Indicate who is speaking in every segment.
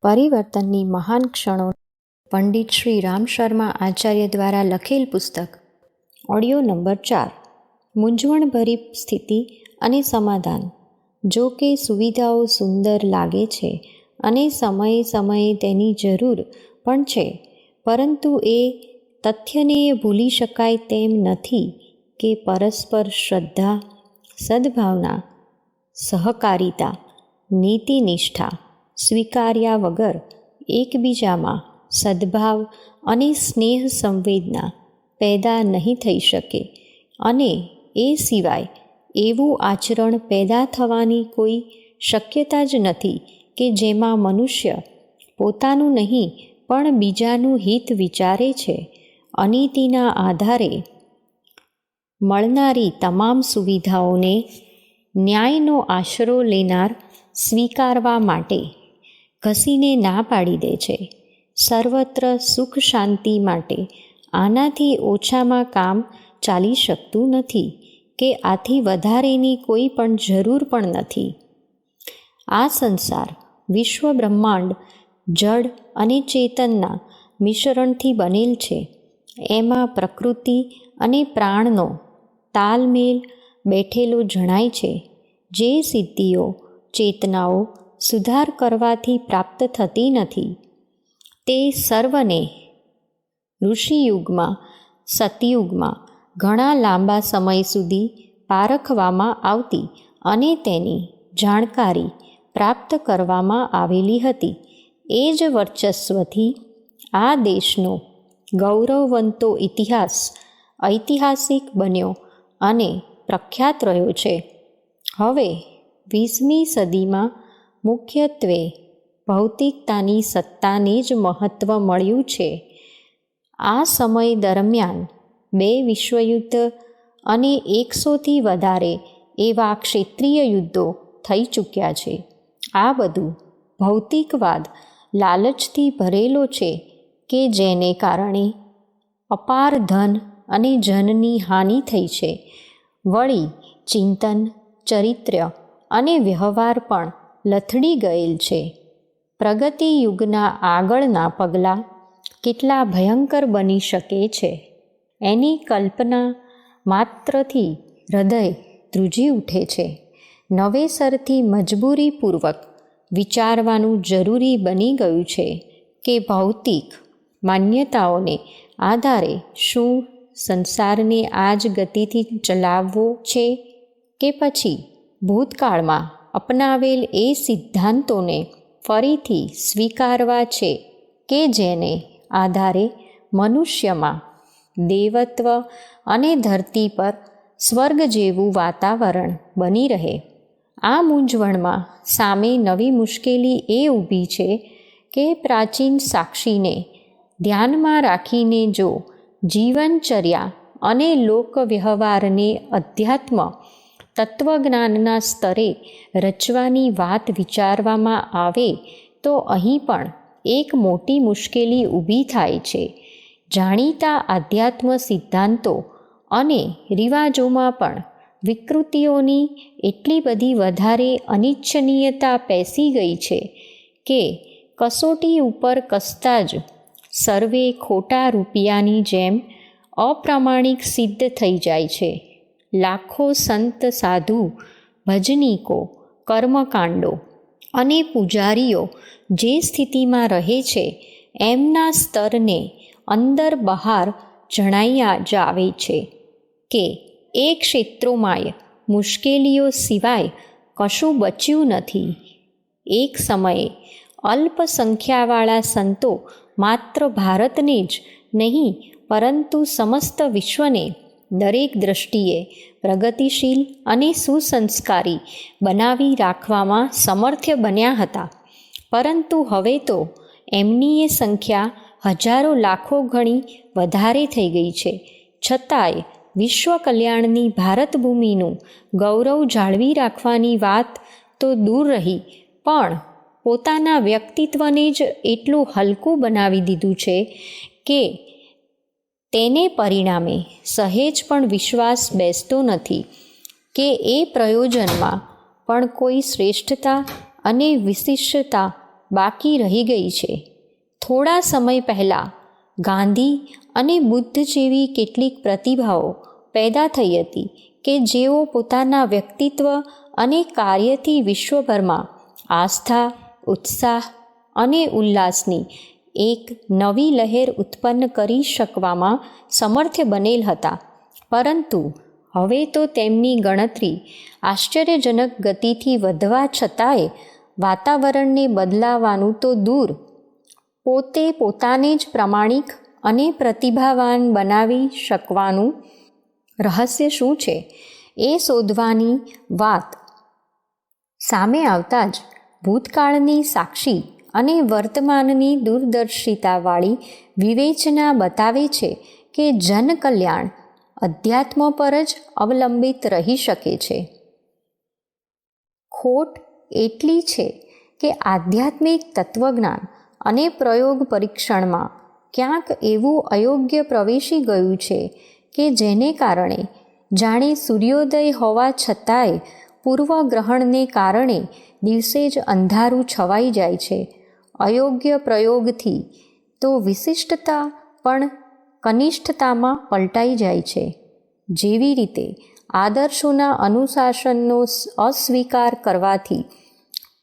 Speaker 1: પરિવર્તનની મહાન ક્ષણો પંડિત શ્રી રામ શર્મા આચાર્ય દ્વારા લખેલ પુસ્તક. Audio number 4. મૂંઝવણભરી સ્થિતિ અને સમાધાન. જો કે સુવિધાઓ સુંદર લાગે છે અને સમયે સમયે તેની જરૂર પણ છે, પરંતુ એ તથ્યને ભૂલી શકાય તેમ નથી કે પરસ્પર શ્રદ્ધા, સદ્ભાવના, સહકારિતા, નીતિનિષ્ઠા સ્વીકાર્યા વગર એકબીજામાં સદ્ભાવ અને સ્નેહ સંવેદના પેદા નહીં થઈ શકે, અને એ સિવાય એવું આચરણ પેદા થવાની કોઈ શક્યતા જ નથી કે જેમાં મનુષ્ય પોતાનું નહીં પણ બીજાનું હિત વિચારે છે. અનીતિના આધારે મળનારી તમામ સુવિધાઓને ન્યાયનો આશરો લેનાર સ્વીકારવા માટે ઘસીને ના પાડી દે છે. સર્વત્ર સુખ શાંતિ માટે આનાથી ઓછામાં કામ ચાલી શકતું નથી કે આથી વધારેની કોઈ પણ જરૂર પણ નથી. આ સંસાર, વિશ્વ બ્રહ્માંડ જડ અને ચેતનના મિશ્રણથી બનેલ છે. એમાં પ્રકૃતિ અને પ્રાણનો તાલમેલ બેઠેલો જણાય છે. જે સિદ્ધિઓ, ચેતનાઓ સુધાર કરવાથી પ્રાપ્ત થતી નથી, તે સર્વને ઋષિયુગમાં, સતયુગમાં ઘણા લાંબા સમય સુધી પારખવામાં આવતી અને તેની જાણકારી પ્રાપ્ત કરવામાં આવેલી હતી. એ જ વર્ચસ્વથી આ દેશનો ગૌરવવંતો ઇતિહાસ ઐતિહાસિક બન્યો અને પ્રખ્યાત રહ્યો છે. હવે 20મી સદીમાં મુખ્યત્વે ભૌતિકતાની સત્તાને જ મહત્ત્વ મળ્યું છે. આ સમય દરમિયાન 2 વિશ્વયુદ્ધ અને 100થી વધારે એવા ક્ષેત્રીય યુદ્ધો થઈ ચૂક્યા છે. આ બધું ભૌતિકવાદ લાલચથી ભરેલો છે કે જેને કારણે અપાર ધન અને જનની હાનિ થઈ છે. વળી ચિંતન, ચરિત્ર અને વ્યવહાર પણ લથડી ગયેલ છે. પ્રગતિ યુગના આગળના પગલાં કેટલા ભયંકર બની શકે છે, એની કલ્પના માત્રથી હૃદય ધ્રુજી ઉઠે છે. નવેસરથી મજબૂરીપૂર્વક વિચારવાનું જરૂરી બની ગયું છે કે ભૌતિક માન્યતાઓને આધારે શું સંસારને આ જ ગતિથી ચલાવવો છે કે પછી ભૂતકાળમાં અપનાવેલ એ સિદ્ધાંતોને ફરીથી સ્વીકારવા છે કે જેને આધારે મનુષ્યમાં દેવત્વ અને ધરતી પર સ્વર્ગ જેવું વાતાવરણ બની રહે. આ મૂંઝવણમાં સામે નવી મુશ્કેલી એ ઊભી છે કે પ્રાચીન સાક્ષીને ધ્યાનમાં રાખીને જો જીવનચર્યા અને લોકવ્યવહારને અધ્યાત્મ તત્વજ્ઞાનના સ્તરે રચવાની વાત વિચારવામાં આવે તો અહીં પણ એક મોટી મુશ્કેલી ઊભી થાય છે. જાણીતા આધ્યાત્મ સિદ્ધાંતો અને રિવાજોમાં પણ વિકૃતિઓની એટલી બધી વધારે અનિચ્છનીયતા પેસી ગઈ છે કે કસોટી ઉપર કસતા જ સર્વે ખોટા રૂપિયાની જેમ અપ્રામાણિક સિદ્ધ થઈ જાય છે. લાખો સંત, સાધુ, ભજનીકો, કર્મકાંડો અને પૂજારીઓ જે સ્થિતિમાં રહે છે એમના સ્તરને અંદર બહાર જણાઈ જ આવે છે કે એ ક્ષેત્રોમાંય મુશ્કેલીઓ સિવાય કશું બચ્યું નથી. એક સમયે અલ્પસંખ્યાવાળા સંતો માત્ર ભારતને જ નહીં પરંતુ સમસ્ત વિશ્વને દરેક દ્રષ્ટિએ પ્રગતિશીલ અને સુસંસ્કારી બનાવી રાખવામાં સમર્થ બન્યા હતા. પરંતુ હવે તો એમની એ સંખ્યા હજારો લાખો ગણી વધારે થઈ ગઈ છે. છતાંય વિશ્વ કલ્યાણની ભારત ભૂમિનું ગૌરવ જાળવી રાખવાની વાત તો દૂર રહી, પણ પોતાના વ્યક્તિત્વને જ એટલું હલકું બનાવી દીધું છે કે તેને પરિણામે સહેજ પણ વિશ્વાસ બેસતો નથી કે એ પ્રયોજનમાં પણ કોઈ શ્રેષ્ઠતા અને વિશિષ્ટતા બાકી રહી ગઈ છે. થોડા સમય પહેલાં ગાંધી અને બુદ્ધ જેવી કેટલીક પ્રતિભાઓ પેદા થઈ હતી કે જેઓ પોતાના વ્યક્તિત્વ અને કાર્યથી વિશ્વભરમાં આસ્થા, ઉત્સાહ અને ઉલ્લાસની એક નવી લહેર ઉત્પન્ન કરી શકવામાં સમર્થ બનેલ હતા. પરંતુ હવે તો તેમની ગણતરી આશ્ચર્યજનક ગતિથી વધવા છતાંય વાતાવરણને બદલાવાનું તો દૂર, પોતે પોતાને જ પ્રમાણિક અને પ્રતિભાવાન બનાવી શકવાનું રહસ્ય શું છે એ શોધવાની વાત સામે આવતા જ ભૂતકાળની સાક્ષી અને વર્તમાનની દૂરદર્શિતાવાળી વિવેચના બતાવે છે કે જનકલ્યાણ અધ્યાત્મ પર જ અવલંબિત રહી શકે છે. ખોટ એટલી છે કે આધ્યાત્મિક તત્વજ્ઞાન અને પ્રયોગ પરીક્ષણમાં ક્યાંક એવું અયોગ્ય પ્રવેશી ગયું છે કે જેને કારણે જાણે સૂર્યોદય હોવા છતાંય પૂર્વગ્રહણને કારણે દિવસે જ અંધારું છવાઈ જાય છે. અયોગ્ય પ્રયોગથી તો વિશિષ્ટતા પણ કનિષ્ઠતામાં પલટાઈ જાય છે. જેવી રીતે આદર્શોના અનુશાસનનો અસ્વીકાર કરવાથી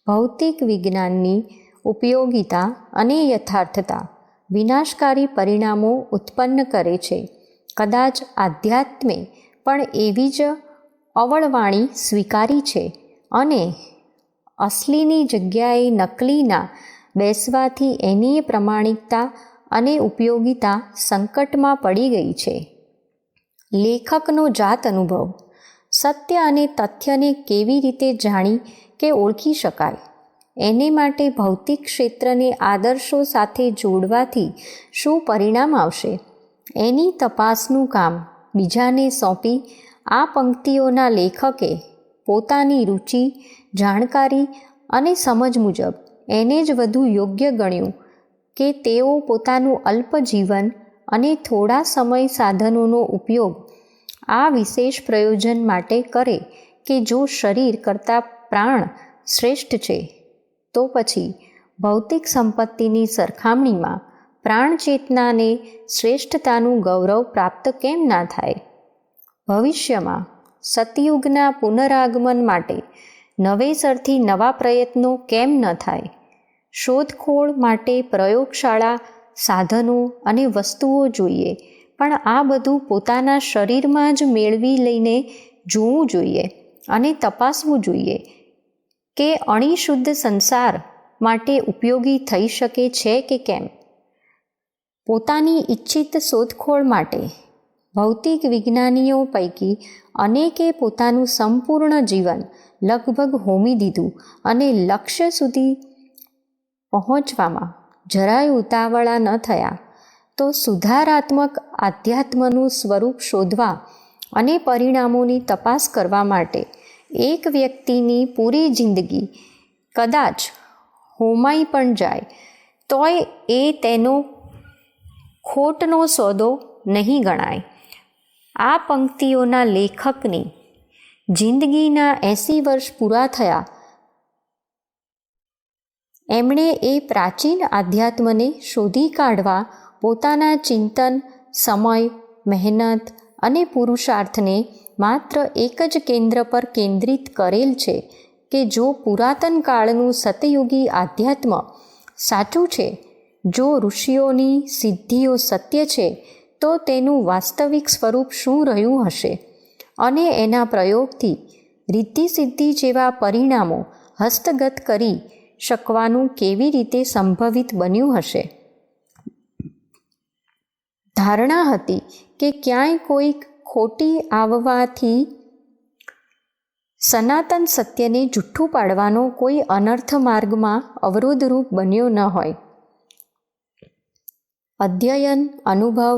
Speaker 1: ભૌતિક વિજ્ઞાનની ઉપયોગિતા અને યથાર્થતા વિનાશકારી પરિણામો ઉત્પન્ન કરે છે. કદાચ આધ્યાત્મે પણ એવી જ અવળવાણી સ્વીકારી છે અને અસલીની જગ્યાએ નકલીના બેસવાથી એની પ્રમાણિકતા અને ઉપયોગિતા સંકટમાં પડી ગઈ છે. લેખકનો જાત અનુભવ સત્ય અને તથ્યને કેવી રીતે જાણી કે ઓળખી શકાય, એને માટે ભૌતિક ક્ષેત્રને આદર્શો સાથે જોડવાથી શું પરિણામ આવશે, એની તપાસનું કામ બીજાને સોંપી આ પંક્તિઓના લેખકે પોતાની રુચિ, જાણકારી અને સમજ મુજબ એને જ વધુ યોગ્ય ગણ્યું કે તેઓ પોતાનું અલ્પ જીવન અને થોડા સમય સાધનોનો ઉપયોગ આ વિશેષ પ્રયોજન માટે કરે કે જો શરીર કરતાં પ્રાણ શ્રેષ્ઠ છે, તો પછી ભૌતિક સંપત્તિની સરખામણીમાં પ્રાણ ચેતનાને શ્રેષ્ઠતાનું ગૌરવ પ્રાપ્ત કેમ ના થાય? ભવિષ્યમાં સતયુગના પુનરાગમન માટે નવેસરથી નવા પ્રયત્નો કેમ ન થાય? શોધખોળ માટે પ્રયોગશાળા, સાધનો અને વસ્તુઓ જોઈએ, પણ આ બધું પોતાના શરીરમાં જ મેળવી લઈને જોવું જોઈએ અને તપાસવું જોઈએ કે અણિશુદ્ધ સંસાર માટે ઉપયોગી થઈ શકે છે કે કેમ. પોતાની ઈચ્છિત શોધખોળ માટે ભૌતિક વિજ્ઞાનીઓ પૈકી અનેકે પોતાનું સંપૂર્ણ જીવન લગભગ હોમી દીધું અને લક્ષ્ય સુધી પહોંચવામાં જરાય ઉતાવળા ન થયા. તો સુધારાત્મક આધ્યાત્મનું સ્વરૂપ શોધવા અને પરિણામોની તપાસ કરવા માટે એક વ્યક્તિની પૂરી જિંદગી કદાચ હોમાઈ પણ જાય તોય એ તેનો ખોટનો સોદો નહીં ગણાય. આ પંક્તિઓના લેખકની જિંદગીના 80 વર્ષ પૂરા થયા. એમણે એ પ્રાચીન આધ્યાત્મને શોધી કાઢવા પોતાના ચિંતન, સમય, મહેનત અને પુરુષાર્થને માત્ર એક જ કેન્દ્ર પર કેન્દ્રિત કરેલ છે કે જો પુરાતન કાળનું સતયુગી આધ્યાત્મ સાચું છે, જો ઋષિઓની સિદ્ધિઓ સત્ય છે, તો તેનું વાસ્તવિક સ્વરૂપ શું રહ્યું હશે અને એના પ્રયોગથી રિદ્ધિ સિદ્ધિ જેવા પરિણામો હસ્તગત કરી શકવાનું કેવી રીતે સંભવિત બન્યું હશે. ધારણા હતી કે ક્યાંય કોઈ ખોટી આવવાથી સનાતન સત્યને જુઠ્ઠું પાડવાનો કોઈ અનર્થ માર્ગમાં અવરોધરૂપ બન્યો ન હોય. અધ્યયન, અનુભવ,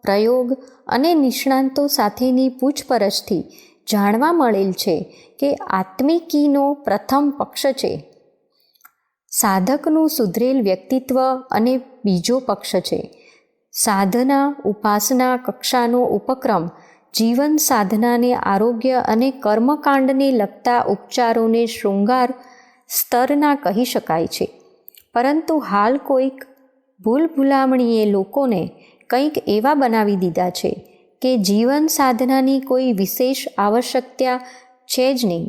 Speaker 1: પ્રયોગ અને નિષ્ણાંતો સાથેની પૂછપરછથી જાણવા મળેલ છે કે આત્મિકીનો પ્રથમ પક્ષ છે, સાધકનું સુધરેલ વ્યક્તિત્વ અને બીજો પક્ષ છે. સાધના, ઉપાસના કક્ષાનો ઉપક્રમ જીવન સાધનાને આરોગ્ય અને કર્મકાંડને લગતા ઉપચારોને શૃંગાર સ્તરના કહી શકાય છે. પરંતુ હાલ કોઈક ભૂલભુલામણીએ લોકોને કંઈક એવા બનાવી દીધા છે કે જીવન સાધનાની કોઈ વિશેષ આવશ્યકતા છે જ નહીં.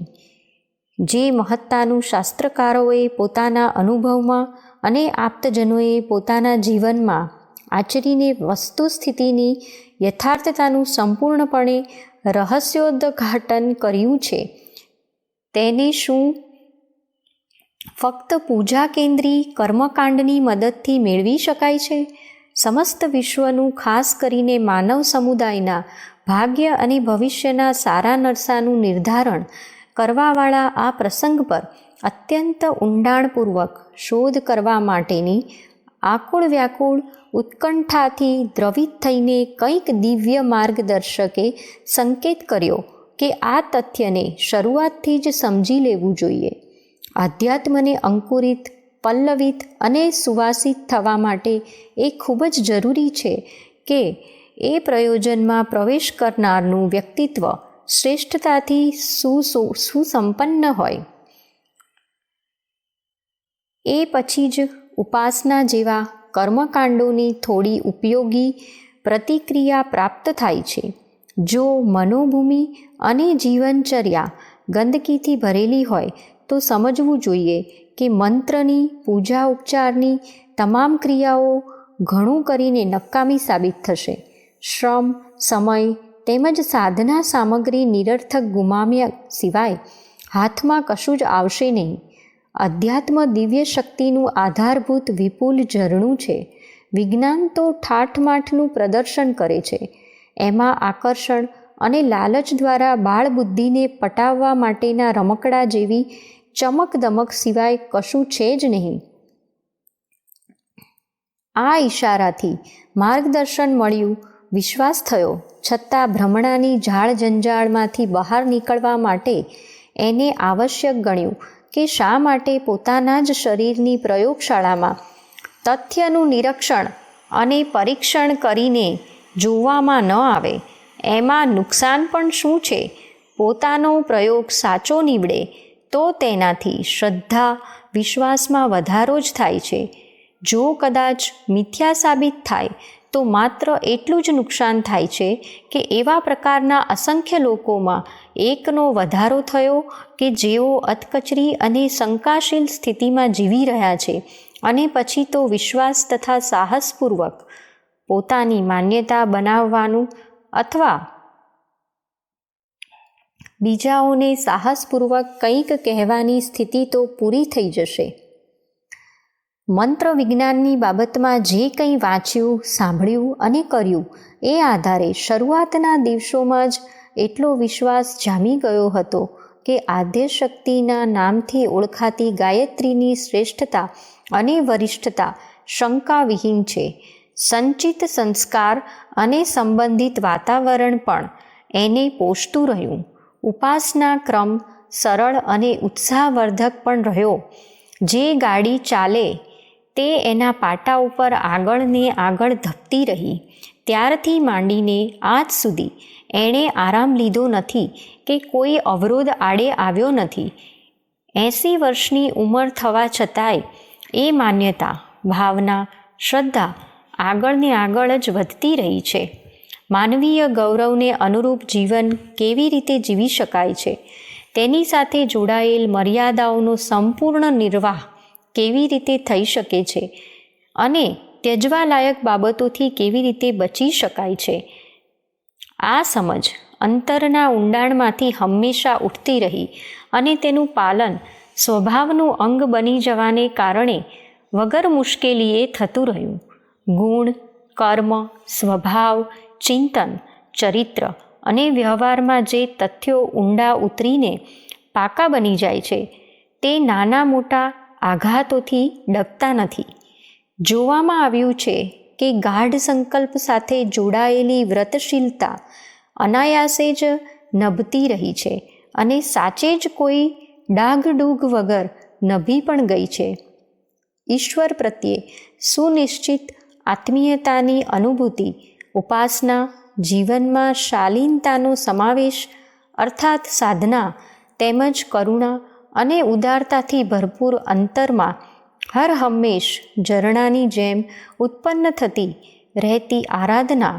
Speaker 1: જે મહત્તાનું શાસ્ત્રકારોએ પોતાના અનુભવમાં અને આપ્તજનોએ પોતાના જીવનમાં આચરીને વસ્તુસ્થિતિની યથાર્થતાનું સંપૂર્ણપણે રહસ્યોદ્ઘાટન કર્યું છે, તેને શું ફક્ત પૂજા કેન્દ્રી કર્મકાંડની મદદથી મેળવી શકાય છે? સમસ્ત વિશ્વનું, ખાસ કરીને માનવ સમુદાયના ભાગ્ય અને ભવિષ્યના સારા નરસાનું નિર્ધારણ કરવાવાળા આ પ્રસંગ પર અત્યંત ઊંડાણપૂર્વક શોધ કરવા માટેની આકુળ વ્યાકુળ ઉત્કંઠાથી દ્રવિત થઈને કંઈક દિવ્ય માર્ગદર્શકે સંકેત કર્યો કે આ તથ્યને શરૂઆતથી જ સમજી લેવું જોઈએ. આધ્યાત્મને અંકુરિત, પલ્લવિત અને સુવાસિત થવા માટે એ ખૂબ જ જરૂરી છે કે એ પ્રયોજનમાં પ્રવેશ કરનારનું વ્યક્તિત્વ શ્રેષ્ઠતાથી સુસંપન્ન હોય. એ પછી જ ઉપાસના જેવા કર્મકાંડોની થોડી ઉપયોગી પ્રતિક્રિયા પ્રાપ્ત થાય છે. જો મનોભૂમિ અને જીવનચર્યા ગંદકીથી ભરેલી હોય તો સમજવું જોઈએ કે મંત્રની, પૂજા ઉપચારની તમામ ક્રિયાઓ ઘણું કરીને નકામી સાબિત થશે. શ્રમ, સમય તેમજ સાધના સામગ્રી નિરર્થક ગુમાવ્યા સિવાય હાથમાં કશું જ આવશે નહીં. અધ્યાત્મ દિવ્ય શક્તિનું આધારભૂત વિપુલ ઝરણું છે. વિજ્ઞાન તો ઠાઠમાઠનું પ્રદર્શન કરે છે. એમાં આકર્ષણ અને લાલચ દ્વારા બાળબુદ્ધિને પટાવવા માટેના રમકડા જેવી ચમકદમક સિવાય કશું છે જ નહીં. આ ઈશારાથી માર્ગદર્શન મળ્યું, વિશ્વાસ થયો, છતાં ભ્રમણાની ઝાડ જંજાળમાંથી બહાર નીકળવા માટે એને આવશ્યક ગણ્યું કે શા માટે પોતાના જ શરીરની પ્રયોગશાળામાં તથ્યનું નિરીક્ષણ અને પરીક્ષણ કરીને જોવામાં ન આવે. એમાં નુકસાન પણ શું છે? પોતાનો પ્રયોગ સાચો નીવડે તો તેનાથી શ્રદ્ધા, વિશ્વાસમાં વધારો જ થાય છે. જો કદાચ મિથ્યા સાબિત થાય તો માત્ર એટલું જ નુકસાન થાય છે કે એવા પ્રકારના અસંખ્ય લોકોમાં એકનો વધારો થયો કે જેઓ અધકચરી અને શંકાશીલ સ્થિતિમાં જીવી રહ્યા છે અને પછી તો વિશ્વાસ તથા સાહસપૂર્વક પોતાની માન્યતા બનાવવાનું અથવા બીજાઓને સાહસપૂર્વક કંઈક કહેવાની સ્થિતિ તો પૂરી થઈ જશે. મંત્ર વિજ્ઞાનની બાબતમાં જે કંઈ વાંચ્યું, સાંભળ્યું અને કર્યું એ આધારે શરૂઆતના દિવસોમાં જ એટલો વિશ્વાસ જામી ગયો હતો કે આદ્યશક્તિના નામથી ઓળખાતી ગાયત્રીની શ્રેષ્ઠતા અને વરિષ્ઠતા શંકાવિહીન છે. સંચિત સંસ્કાર અને સંબંધિત વાતાવરણ પણ એને પોષતું રહ્યું. ઉપાસના ક્રમ સરળ અને ઉત્સાહવર્ધક પણ રહ્યો. જે ગાડી ચાલે તે એના પાટા ઉપર આગળ ને આગળ ધપતી રહી. ત્યારથી માંડીને આજ સુધી એણે આરામ લીધો નથી કે કોઈ અવરોધ આડે આવ્યો નથી. 80 વર્ષની ઉંમર થવા છતાંય એ માન્યતા, ભાવના, શ્રદ્ધા આગળ ને આગળ જ વધતી રહી છે. માનવીય ગૌરવને અનુરૂપ જીવન કેવી રીતે જીવી શકાય છે, તેની સાથે જોડાયેલ મર્યાદાઓનો સંપૂર્ણ નિર્વાહ કેવી રીતે થઈ શકે છે અને ત્યજવાલાયક બાબતોથી કેવી રીતે બચી શકાય છે, આ સમજ અંતરના ઊંડાણમાંથી હંમેશા ઉઠતી રહી અને તેનું પાલન સ્વભાવનું અંગ બની જવાને કારણે વગર મુશ્કેલીએ થતું રહ્યું. ગુણ, કર્મ, સ્વભાવ, ચિંતન, ચરિત્ર અને વ્યવહારમાં જે તથ્યો ઊંડા ઉતરીને પાકા બની જાય છે તે નાના મોટા આઘાતોથી ડગતા નથી. જોવામાં આવ્યું છે કે ગાઢ સંકલ્પ સાથે જોડાયેલી વ્રતશીલતા અનાયાસે જ નભતી રહી છે અને સાચે જ કોઈ ડાઘડૂઘ વગર નભી પણ ગઈ છે. ઈશ્વર પ્રત્યે સુનિશ્ચિત આત્મીયતાની અનુભૂતિ, ઉપાસના, જીવનમાં શાલીનતાનો સમાવેશ અર્થાત સાધના તેમજ કરુણા અને ઉદારતાથી ભરપૂર અંતરમાં હર હંમેશ ઝરણાની જેમ ઉત્પન્ન થતી રહેતી આરાધના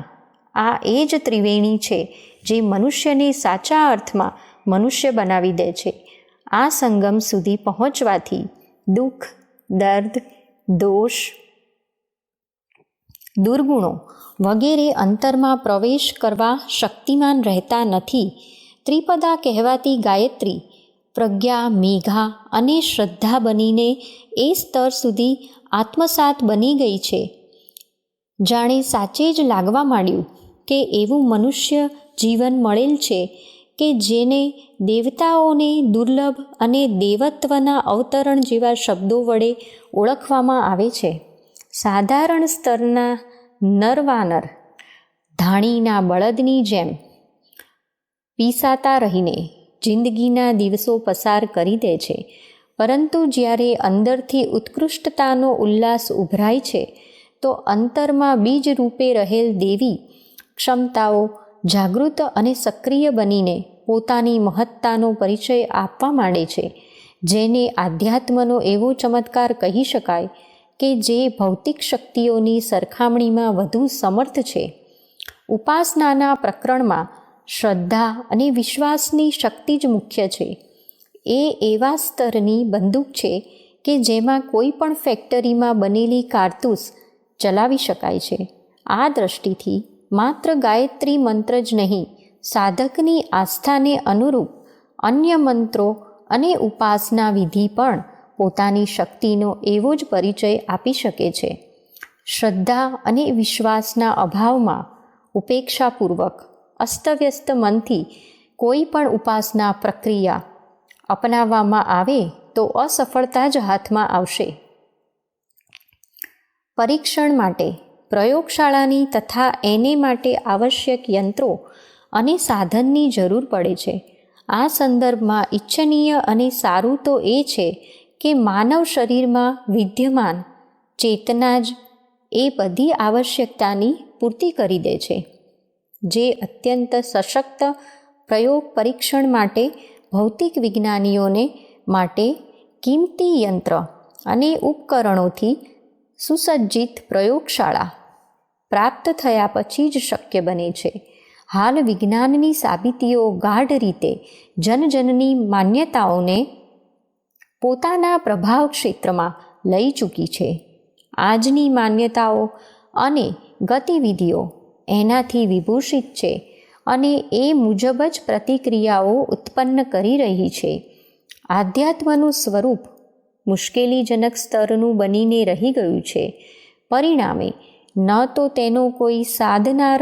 Speaker 1: આ એ જ ત્રિવેણી છે જે મનુષ્યને સાચા અર્થમાં મનુષ્ય બનાવી દે છે. આ સંગમ સુધી પહોંચવાથી દુઃખ, દર્દ, દોષ, દુર્ગુણો વગેરે અંતરમાં પ્રવેશ કરવા શક્તિમાન રહેતા નથી. ત્રિપદા કહેવાતી ગાયત્રી પ્રજ્ઞા, મેઘા અને શ્રદ્ધા બનીને એ સ્તર સુધી આત્મસાત બની ગઈ છે. જાણે સાચે જ લાગવા માંડ્યું કે એવું મનુષ્ય જીવન મળેલ છે કે જેને દેવતાઓને દુર્લભ અને દેવત્વના અવતરણ જેવા શબ્દો વડે ઓળખવામાં આવે છે. સાધારણ સ્તરના નરવાનર ધાણીના બળદની જેમ પીસાતા રહીને જિંદગીના દિવસો પસાર કરી દે છે. પરંતુ જ્યારે અંદરથી ઉત્કૃષ્ટતાનો ઉલ્લાસ ઉભરાય છે તો અંતરમાં બીજ રૂપે રહેલ દેવી ક્ષમતાઓ જાગૃત અને સક્રિય બનીને પોતાની મહત્તાનો પરિચય આપવા માંડે છે, જેને આધ્યાત્મનો એવો ચમત્કાર કહી શકાય કે જે ભૌતિક શક્તિઓની સરખામણીમાં વધુ સમર્થ છે. ઉપાસનાના પ્રકરણમાં શ્રદ્ધા અને વિશ્વાસની શક્તિ જ મુખ્ય છે. એ એવા સ્તરની બંદૂક છે કે જેમાં કોઈ પણ ફેક્ટરીમાં બનેલી કારતૂસ ચલાવી શકાય છે. આ દૃષ્ટિથી માત્ર ગાયત્રી મંત્ર જ નહીં, સાધકની આસ્થાને અનુરૂપ અન્ય મંત્રો અને ઉપાસના વિધિ પણ પોતાની શક્તિનો એવો જ પરિચય આપી શકે છે. શ્રદ્ધા અને વિશ્વાસના અભાવમાં ઉપેક્ષાપૂર્વક અસ્તવ્યસ્ત મનથી કોઈ પણ ઉપાસના પ્રક્રિયા અપનાવવામાં આવે તો અસફળતા જ હાથમાં આવશે. પરીક્ષણ માટે પ્રયોગશાળાની તથા એને માટે આવશ્યક યંત્રો અને સાધનની જરૂર પડે છે. આ સંદર્ભમાં ઇચ્છનીય અને સારું તો એ છે કે માનવ શરીરમાં વિદ્યમાન ચેતના જ એ બધી આવશ્યકતાની પૂર્તિ કરી દે છે. જે અત્યંત સશક્ત પ્રયોગ પરીક્ષણ માટે ભૌતિક વિજ્ઞાનીઓને માટે કિંમતી યંત્ર અને ઉપકરણોથી સુસજ્જિત પ્રયોગશાળા પ્રાપ્ત થયા પછી જ શક્ય બને છે. હાલ વિજ્ઞાનની સાબિતીઓ ગાઢ રીતે જનજનની માન્યતાઓને પોતાના પ્રભાવ ક્ષેત્રમાં લઈ ચૂકી છે. આજની માન્યતાઓ અને ગતિવિધિઓ એનાથી વિભૂષિત છે અને એ મુજબ જ પ્રતિક્રિયાઓ ઉત્પન્ન કરી રહી છે. આધ્યાત્મનું સ્વરૂપ મુશ્કેલીજનક સ્તરનું બનીને રહી ગયું છે. પરિણામે ન તો તેનો કોઈ સાધનાર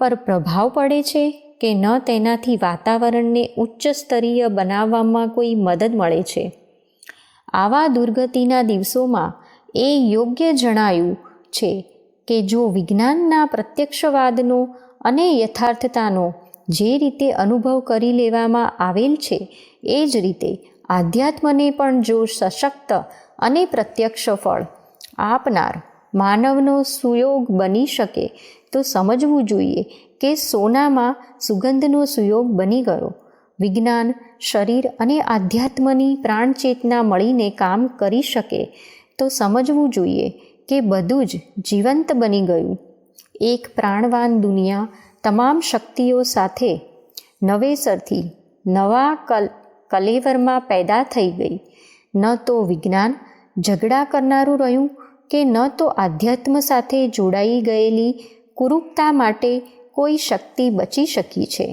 Speaker 1: પર પ્રભાવ પડે છે કે ન તેનાથી વાતાવરણને ઉચ્ચ સ્તરીય બનાવવામાં કોઈ મદદ મળે છે. આવા દુર્ગતિના દિવસોમાં એ યોગ્ય જણાયું છે કે જો વિજ્ઞાનના પ્રત્યક્ષવાદનો અને યથાર્થતાનો જે રીતે અનુભવ કરી લેવામાં આવેલ છે એ જ રીતે આધ્યાત્મને પણ જો સશક્ત અને પ્રત્યક્ષ ફળ આપનાર માનવનો સુયોગ બની શકે તો સમજવું જોઈએ કે સોનામાં સુગંધનો સુયોગ બની ગયો. વિજ્ઞાન, શરીર અને આધ્યાત્મની પ્રાણચેતના મળીને કામ કરી શકે તો સમજવું જોઈએ કે બધું જ જીવંત બની ગયું. એક પ્રાણવાન દુનિયા તમામ શક્તિઓ સાથે નવેસરથી નવા કલેવરમાં પેદા થઈ ગઈ. ન તો વિજ્ઞાન ઝઘડા કરનારું રહ્યું કે ન તો આધ્યાત્મ સાથે જોડાઈ ગયેલી કુરૂપતા માટે કોઈ શક્તિ બચી શકી છે.